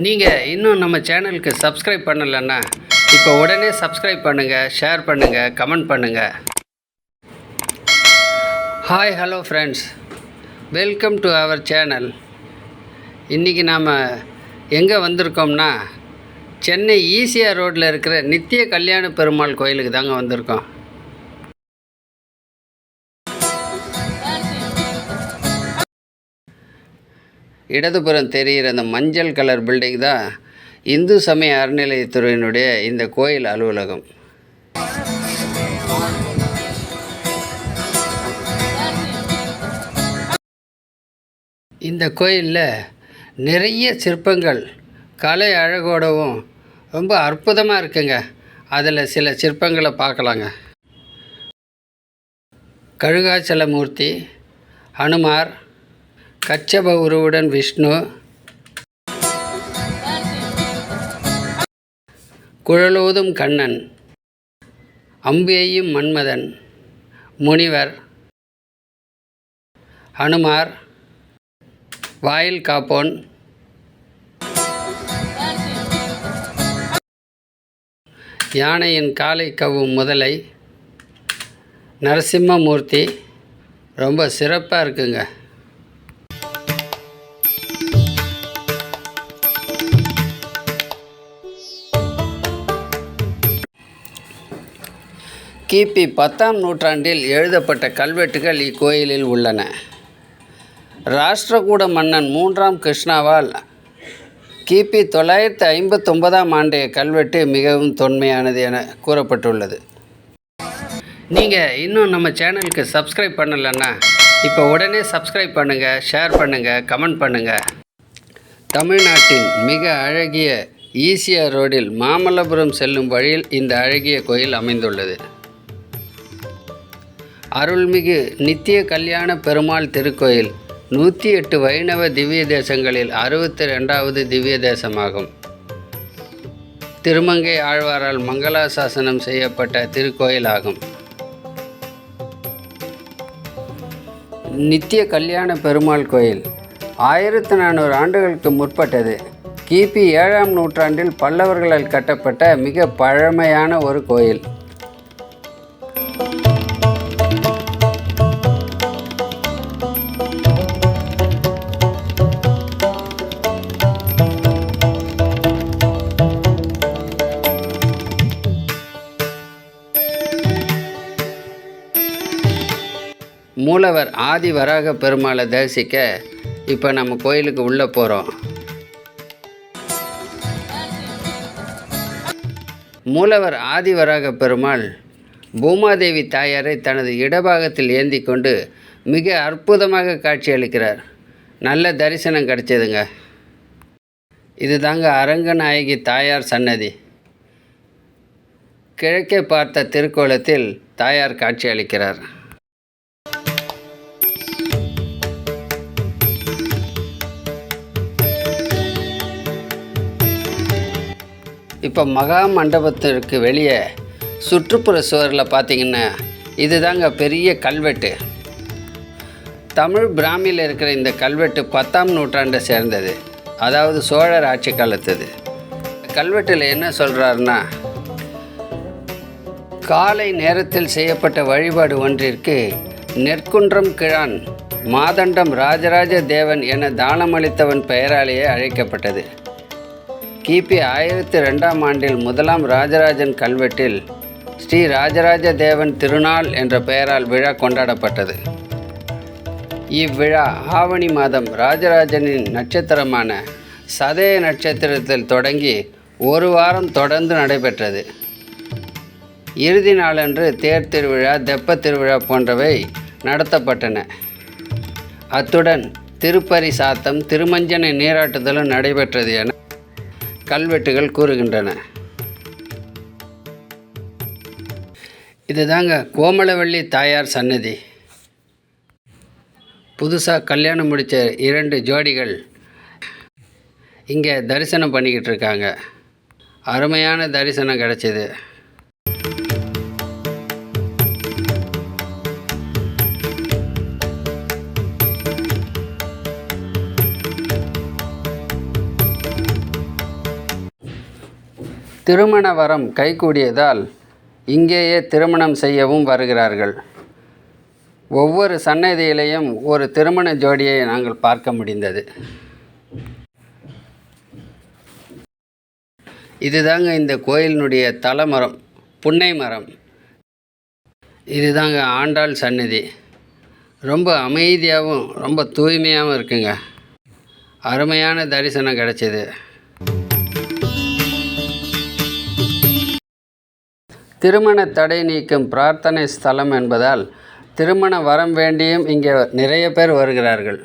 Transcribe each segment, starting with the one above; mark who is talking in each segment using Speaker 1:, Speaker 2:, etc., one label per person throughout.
Speaker 1: நீங்கள் இன்னும் நம்ம சேனலுக்கு சப்ஸ்கிரைப் பண்ணலைன்னா இப்போ உடனே சப்ஸ்கிரைப் பண்ணுங்கள், ஷேர் பண்ணுங்கள், கமெண்ட் பண்ணுங்கள். Hi hello friends, welcome to our channel. இன்றைக்கி நாம் எங்கே வந்திருக்கோம்னா, சென்னை ஈசிஆர் ரோட்டில் இருக்கிற நித்திய கல்யாண பெருமாள் கோயிலுக்கு தாங்க வந்திருக்கோம். இடதுபுறம் தெரிகிற அந்த மஞ்சள் கலர் பில்டிங் தான் இந்து சமய அறநிலையத்துறையினுடைய இந்த கோயில் அலுவலகம். இந்த கோயிலில் நிறைய சிற்பங்கள் கலை அழகோடவும் ரொம்ப அற்புதமாக இருக்குங்க. அதில் சில சிற்பங்களை பார்க்கலாங்க. கழுகாச்சலமூர்த்தி, ஹனுமார், கச்சப உருவுடன் விஷ்ணு, குழலோதும் கண்ணன், அம்பேயும் மன்மதன், முனிவர், ஹனுமார், வாயில் காப்போன், யானையின் காலை கவ்வும் முதலை, நரசிம்மமூர்த்தி ரொம்ப சிறப்பாக இருக்குங்க. கிபி 10ஆம் நூற்றாண்டில் எழுதப்பட்ட கல்வெட்டுகள் இக்கோயிலில் உள்ளன. ராஷ்டிரகூட மன்னன் 3ஆம் கிருஷ்ணாவால் கிபி 959ஆம் ஆண்டைய கல்வெட்டு மிகவும் தொன்மையானது என கூறப்பட்டுள்ளது. நீங்கள் இன்னும் நம்ம சேனலுக்கு சப்ஸ்கிரைப் பண்ணலைன்னா இப்போ உடனே சப்ஸ்கிரைப் பண்ணுங்கள், ஷேர் பண்ணுங்கள், கமெண்ட் பண்ணுங்கள். தமிழ்நாட்டின் மிக அழகிய ஈசிஆர் ரோடில் மாமல்லபுரம் செல்லும் வழியில் இந்த அழகிய கோயில் அமைந்துள்ளது. அருள்மிகு நித்திய கல்யாண பெருமாள் திருக்கோயில் 108 வைணவ திவ்ய தேசங்களில் 62வது திவ்ய தேசமாகும். திருமங்கை ஆழ்வாரால் மங்களாசாசனம் செய்யப்பட்ட திருக்கோயிலாகும். நித்திய கல்யாண பெருமாள் கோயில் 1400 ஆண்டுகளுக்கு முற்பட்டது. கிபி 7ஆம் நூற்றாண்டில் பல்லவர்களால் கட்டப்பட்ட மிக பழமையான ஒரு கோயில். மூலவர் ஆதி வராக பெருமாளை தரிசிக்க இப்போ நம்ம கோயிலுக்கு உள்ளே போகிறோம். மூலவர் ஆதி வராக பெருமாள் பூமாதேவி தாயாரை தனது இடபாகத்தில் ஏந்தி கொண்டு மிக அற்புதமாக காட்சியளிக்கிறார். நல்ல தரிசனம் கிடைச்சதுங்க. இது தாங்க அரங்கநாயகி தாயார் சன்னதி. கிழக்கே பார்த்த திருக்கோலத்தில் தாயார் காட்சியளிக்கிறார். இப்போ மகா மண்டபத்திற்கு வெளியே சுற்றுப்புற சுவரில் பார்த்திங்கன்னா இது தாங்க பெரிய கல்வெட்டு. தமிழ் பிராமியில் இருக்கிற இந்த கல்வெட்டு 10ஆம் நூற்றாண்டை சேர்ந்தது, அதாவது சோழர் ஆட்சி காலத்தது. கல்வெட்டில் என்ன சொல்கிறாருன்னா, காலை நேரத்தில் செய்யப்பட்ட வழிபாடு ஒன்றிற்கு நெற்குன்றம் கிழான் மாதண்டம் ராஜராஜ தேவன் என தானமளித்தவன் பெயராலேயே அழைக்கப்பட்டது. கிபி 1002ஆம் ஆண்டில் 1ஆம் ராஜராஜன் கல்வெட்டில் ஸ்ரீ ராஜராஜ தேவன் திருநாள் என்ற பெயரால் விழா கொண்டாடப்பட்டது. இவ்விழா ஆவணி மாதம் ராஜராஜனின் நட்சத்திரமான சதய நட்சத்திரத்தில் தொடங்கி ஒரு வாரம் தொடர்ந்து நடைபெற்றது. இறுதி நாளன்று தேர் திருவிழா, தெப்பத் திருவிழா போன்றவை நடத்தப்பட்டன. அத்துடன் திருப்பரி சாத்தம், திருமஞ்சன நீராட்டுதலும் நடைபெற்றது என கல்வெட்டுகள் கூறுகின்றன. இதுதாங்க கோமலவள்ளி தாயார் சன்னதி. புதுசாக கல்யாணம் முடித்த 2 ஜோடிகள் இங்கே தரிசனம் பண்ணிக்கிட்டு இருக்காங்க. அருமையான தரிசனம் கிடச்சிது. திருமண வரம் கைகூடியதால் இங்கேயே திருமணம் செய்யவும் வருகிறார்கள். ஒவ்வொரு சன்னதியிலையும் ஒரு திருமண ஜோடியை நாங்கள் பார்க்க முடிந்தது. இதுதாங்க இந்த கோயிலினுடைய தலமரம், புன்னை மரம். இதுதாங்க ஆண்டாள் சன்னதி. ரொம்ப அமைதியாகவும் ரொம்ப தூய்மையாகவும் இருக்குங்க. அருமையான தரிசனம் கிடைச்சிது. திருமண தடை நீக்கும் பிரார்த்தனை ஸ்தலம் என்பதால் திருமண வரம் வேண்டியும் இங்கே நிறைய பேர் வருகிறார்கள்.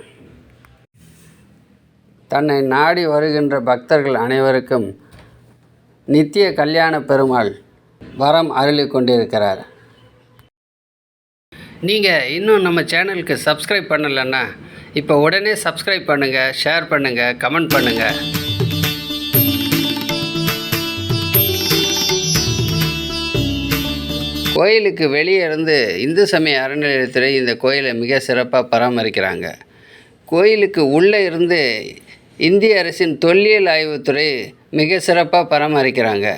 Speaker 1: தன்னை நாடி வருகின்ற பக்தர்கள் அனைவருக்கும் நித்திய கல்யாண பெருமாள் வரம் அருளி கொண்டிருக்கிறார். நீங்கள் இன்னும் நம்ம சேனலுக்கு சப்ஸ்கிரைப் பண்ணலைன்னா இப்போ உடனே சப்ஸ்கிரைப் பண்ணுங்கள், ஷேர் பண்ணுங்கள், கமெண்ட் பண்ணுங்கள். கோயிலுக்கு வெளியே இருந்து இந்து சமய அறநிலையத்துறை இந்த கோயிலை மிக சிறப்பாக பராமரிக்கிறாங்க. கோயிலுக்கு உள்ளே இருந்து இந்திய அரசின் தொல்லியல் ஆய்வுத்துறை மிக சிறப்பாக பராமரிக்கிறாங்க.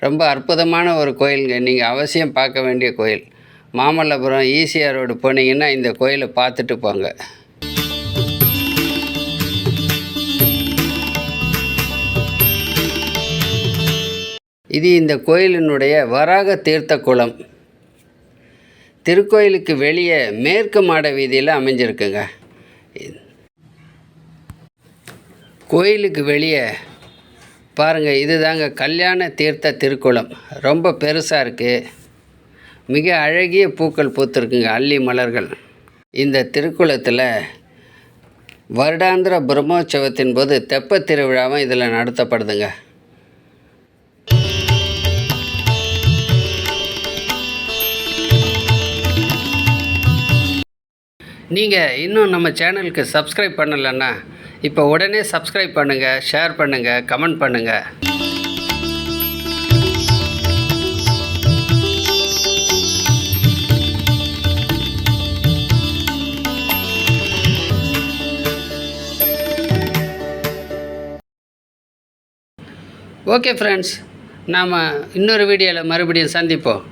Speaker 1: ரொம்ப அற்புதமான ஒரு கோயிலுங்க. நீங்கள் அவசியம் பார்க்க வேண்டிய கோயில். மாமல்லபுரம் ஈசிஆர் ரோடு போனீங்கன்னா இந்த கோயிலை பார்த்துட்டு போங்க. இது இந்த கோயிலினுடைய வராக தீர்த்த குளம். திருக்கோயிலுக்கு வெளியே மேற்கு மாட வீதியில் அமைஞ்சிருக்குங்க. கோயிலுக்கு வெளியே பாருங்கள், இதுதாங்க கல்யாண தீர்த்த திருக்குளம். ரொம்ப பெருசாக இருக்குது. மிக அழகிய பூக்கள் பூத்துருக்குங்க, அல்லி மலர்கள். இந்த திருக்குளத்தில் வருடாந்திர பிரம்மோற்சவத்தின் போது தெப்பத் திருவிழாவும் இதில் நடத்தப்படுதுங்க. நீங்கள் இன்னும் நம்ம சேனலுக்கு சப்ஸ்கிரைப் பண்ணலைன்னா இப்போ உடனே சப்ஸ்கிரைப் பண்ணுங்கள், ஷேர் பண்ணுங்கள், கமெண்ட் பண்ணுங்கள். ஓகே ஃப்ரெண்ட்ஸ், நாம் இன்னொரு வீடியோவில் மறுபடியும் சந்திப்போம்.